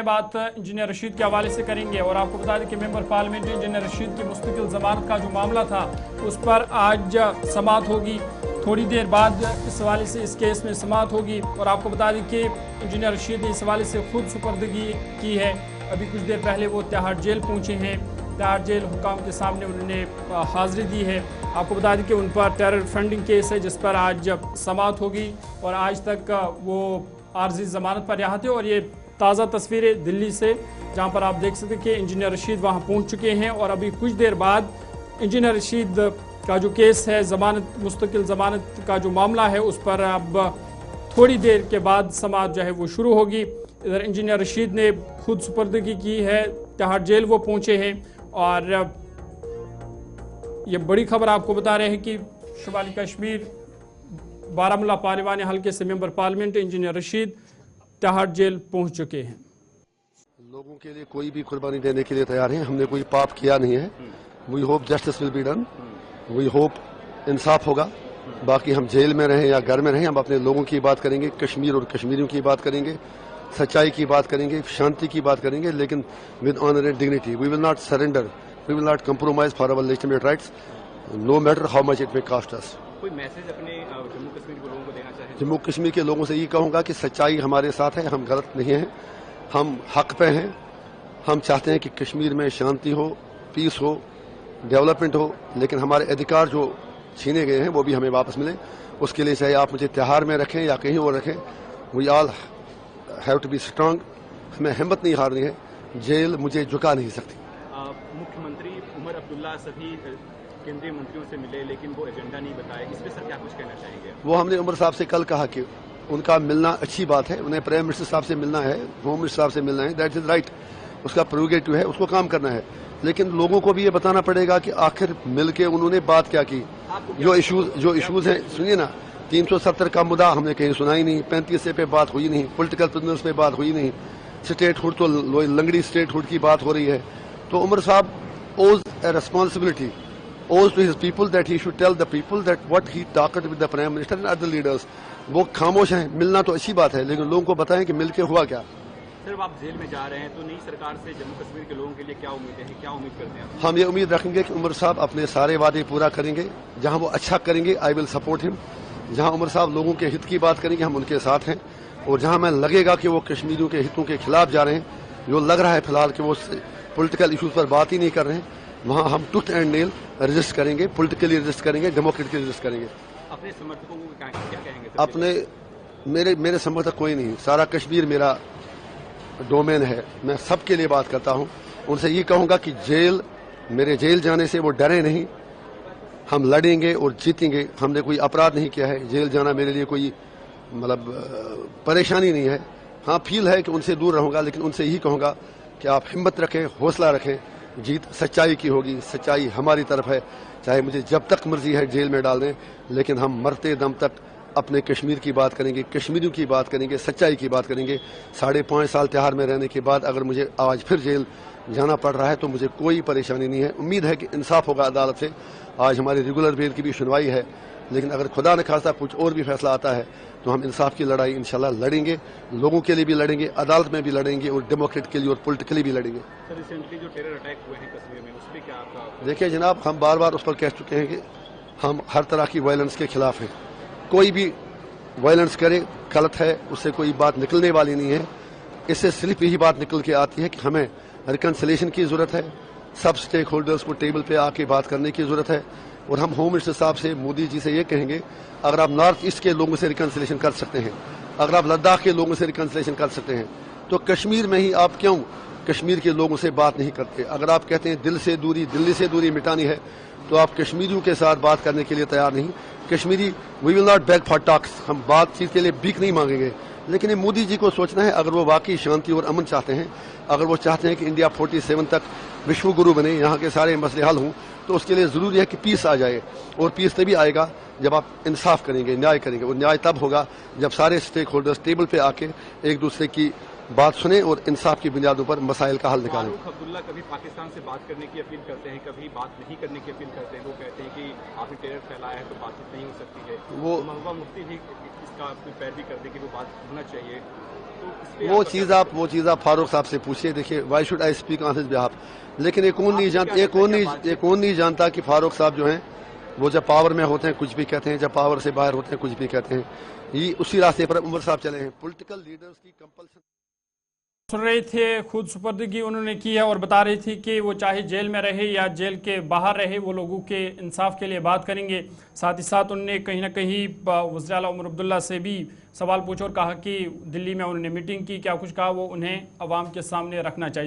बात इंजीनियर रशीद के हवाले से करेंगे और आपको बता दें कि मेंबर पार्लियामेंट इंजीनियर रशीद की मुस्तकिल जमानत का जो मामला था उस पर आज समाअत होगी। थोड़ी देर बाद इस हवाले से इस केस में समाअत होगी और आपको बता दें कि इंजीनियर रशीद ने इस हवाले से खुद सुपर्दगी की है। अभी कुछ देर पहले वो तिहाड़ जेल पहुंचे हैं। तिहाड़ जेल हुकाम के सामने उन्होंने हाज़िरी दी है। आपको बता दें कि उन पर टेरर फंडिंग केस है जिस पर आज समाअत होगी और आज तक वो आर्जी ज़मानत पर रिहा थे। और ये ताज़ा तस्वीरें दिल्ली से जहां पर आप देख सकते हैं कि इंजीनियर रशीद वहां पहुंच चुके हैं और अभी कुछ देर बाद इंजीनियर रशीद का जो केस है ज़मानत मुस्तकिल ज़मानत का जो मामला है उस पर अब थोड़ी देर के बाद समाअत जो है वो शुरू होगी। इधर इंजीनियर रशीद ने खुद सुपर्दगी की है, तिहाड़ जेल वो पहुंचे हैं और ये बड़ी खबर आपको बता रहे हैं कि शुमाली कश्मीर बारामूला पार्लिमानी हल्के से member parliament engineer Rashid Tihar jail पहुंच चुके हैं। लोगों के लिए कोई भी कुर्बानी देने के लिए तैयार हैं। हमने कोई पाप किया नहीं है। We hope justice will be done. We hope इंसाफ होगा। बाकी हम जेल में रहें या घर में रहें, हम अपने लोगों की बात करेंगे, कश्मीर और कश्मीरियों की बात करेंगे, सच्चाई की बात करेंगे, शांति की बात करेंगे, लेकिन with honour and dignity. We will not surrender, we will not compromise for our legitimate rights, no matter how much it may cost us. कोई मैसेज अपने जम्मू कश्मीर के लोगों को देना चाहें? जम्मू कश्मीर के लोगों से ये कहूँगा कि सच्चाई हमारे साथ है, हम गलत नहीं हैं, हम हक पे हैं। हम चाहते हैं कि कश्मीर में शांति हो, पीस हो, डेवलपमेंट हो, लेकिन हमारे अधिकार जो छीने गए हैं वो भी हमें वापस मिले। उसके लिए चाहे आप मुझे तिहाड़ में रखें या कहीं और रखें, we all have to be strong. हमें हिम्मत नहीं हारनी है, जेल मुझे झुका नहीं सकती। मुख्यमंत्री उमर अब्दुल्ला सभी केंद्रीय मंत्रियों से मिले लेकिन वो एजेंडा नहीं बताए, इस पे सर क्या कुछ कहना चाहेंगे? वो हमने उमर साहब से कल कहा कि उनका मिलना अच्छी बात है, उन्हें प्राइम मिनिस्टर साहब से मिलना है, होम मिनिस्टर साहब से मिलना है, दैट इज राइट, उसका प्रोगेटिव है, उसको काम करना है। लेकिन लोगों को भी ये बताना पड़ेगा कि आखिर मिलके उन्होंने बात क्या की। जो इश्यूज हैं, सुनिए ना, 370 का मुद्दा हमने कहीं सुना ही नहीं, 35 पे बात हुई नहीं, पॉलिटिकल प्रिजनर्स पे बात हुई नहीं, स्टेट हुड तो लंगड़ी स्टेट हुड की बात हो रही है। तो उमर साहब ओज ए responsibility, owes to his people that he should tell the people that what he talked with the prime minister and other leaders। वो खामोश हैं। मिलना तो अच्छी बात है, लेकिन लोगों को बताएं कि मिलके हुआ क्या। सिर्फ आप जेल में जा रहे हैं तो नई सरकार से जम्मू कश्मीर के लोगों के लिए क्या उम्मीदें हैं, क्या उम्मीद करते हैं? हम ये उम्मीद रखेंगे कि उमर साहब अपने सारे वादे पूरा करेंगे। जहां वो अच्छा करेंगे, आई विल सपोर्ट हिम। जहां उमर साहब लोगों के हित की बात करेंगे, हम उनके साथ हैं। और जहां मैं लगेगा कि वो कश्मीरियों के हितों के खिलाफ जा रहे हैं, जो लग रहा है फिलहाल कि वो पॉलिटिकल इशूज पर बात ही नहीं कर रहे हैं, वहां हम टूथ एंड नेल रजिस्ट करेंगे, पॉलिटिकली रजिस्ट करेंगे, डेमोक्रेटिकली रजिस्ट करेंगे। अपने समर्थकों को क्या कहेंगे? अपने मेरे समर्थक कोई नहीं, सारा कश्मीर मेरा डोमेन है, मैं सबके लिए बात करता हूं। उनसे ये कहूंगा कि मेरे जेल जाने से वो डरे नहीं, हम लड़ेंगे और जीतेंगे। हमने कोई अपराध नहीं किया है, जेल जाना मेरे लिए कोई मतलब परेशानी नहीं है। हाँ, फील है कि उनसे दूर रहूंगा, लेकिन उनसे यही कहूंगा कि आप हिम्मत रखें, हौसला रखें, जीत सच्चाई की होगी, सच्चाई हमारी तरफ है। चाहे मुझे जब तक मर्जी है जेल में डाल दें, लेकिन हम मरते दम तक अपने कश्मीर की बात करेंगे, कश्मीरियों की बात करेंगे, सच्चाई की बात करेंगे। 5.5 साल तिहाड़ में रहने के बाद अगर मुझे आज फिर जेल जाना पड़ रहा है तो मुझे कोई परेशानी नहीं है। उम्मीद है कि इंसाफ होगा अदालत से। आज हमारी रेगुलर बेल की भी सुनवाई है, लेकिन अगर खुदा न खास्ता कुछ और भी फैसला आता है तो हम इंसाफ की लड़ाई इंशाल्लाह लड़ेंगे, लोगों के लिए भी लड़ेंगे, अदालत में भी लड़ेंगे और डेमोक्रेट के लिए और पॉलिटिकली भी लड़ेंगे। सर, रिसेंटली जो टेरर अटैक हुए हैं कश्मीर में, उस पर क्या आपका? देखिए जनाब, हम बार बार उस पर कह चुके हैं कि हम हर तरह की वायलेंस के खिलाफ हैं। कोई भी वायलेंस करे गलत है, उससे कोई बात निकलने वाली नहीं है। इससे सिर्फ यही बात निकल के आती है कि हमें रिकन्सिलेशन की जरूरत है, सब स्टेक होल्डर्स को टेबल पे आके बात करने की जरूरत है। और हम होम मिनिस्टर साहब से, मोदी जी से ये कहेंगे, अगर आप नॉर्थ ईस्ट के लोगों से रिकन्सिलेशन कर सकते हैं, अगर आप लद्दाख के लोगों से रिकन्सिलेशन कर सकते हैं, तो कश्मीर में ही आप क्यों कश्मीर के लोगों से बात नहीं करते? अगर आप कहते हैं दिल से दूरी, दिल्ली से दूरी मिटानी है, तो आप कश्मीरियों के साथ बात करने के लिए तैयार नहीं। Kashmiri, we will not back for talks, हम बातचीत के लिए भीख नहीं मांगेंगे। लेकिन ये मोदी जी को सोचना है, अगर वो वाकई शांति और अमन चाहते हैं, अगर वो चाहते हैं कि इंडिया 47 तक विश्व गुरु बने, यहाँ के सारे मसले हल हों, तो उसके लिए जरूरी है कि पीस आ जाए। और पीस तभी आएगा जब आप इंसाफ करेंगे, न्याय करेंगे। और न्याय तब होगा जब सारे स्टेक होल्डर्स टेबल पे आके एक दूसरे की बात सुने और इंसाफ की बुनियादों पर मसाइल का हल निकालें। फारूक अब्दुल्ला कभी पाकिस्तान से बात करने की अपील करते हैं, कभी बात नहीं करने की अपील करते हैं। वो कहते हैं कि आपने टेरर फैलाया है तो बातचीत नहीं हो सकती है। वो महबूबा मुफ्ती भी इसका पैरवी करते कि वो बात होना चाहिए। वो चीज़ आप फारूक साहब से पूछिए. देखिए, why should I speak on his behalf. लेकिन ये कौन नहीं जानता कि फारूक साहब जो हैं वो जब पावर में होते हैं कुछ भी कहते हैं, जब पावर से बाहर होते हैं कुछ भी कहते हैं. ये उसी रास्ते पर उमर साहब चले हैं. पॉलिटिकल लीडर्स की कंपल्सन सुन रहे थे, खुद सुपर्दगी उन्होंने की है और बता रही थी कि वो चाहे जेल में रहे या जेल के बाहर रहे, वो लोगों के इंसाफ के लिए बात करेंगे. साथ ही साथ उन्होंने कहीं ना कहीं वज़ीर आला उमर अब्दुल्ला से भी सवाल पूछा और कहा कि दिल्ली में उन्होंने मीटिंग की, क्या कुछ कहा वो उन्हें अवाम के सामने रखना चाहिए.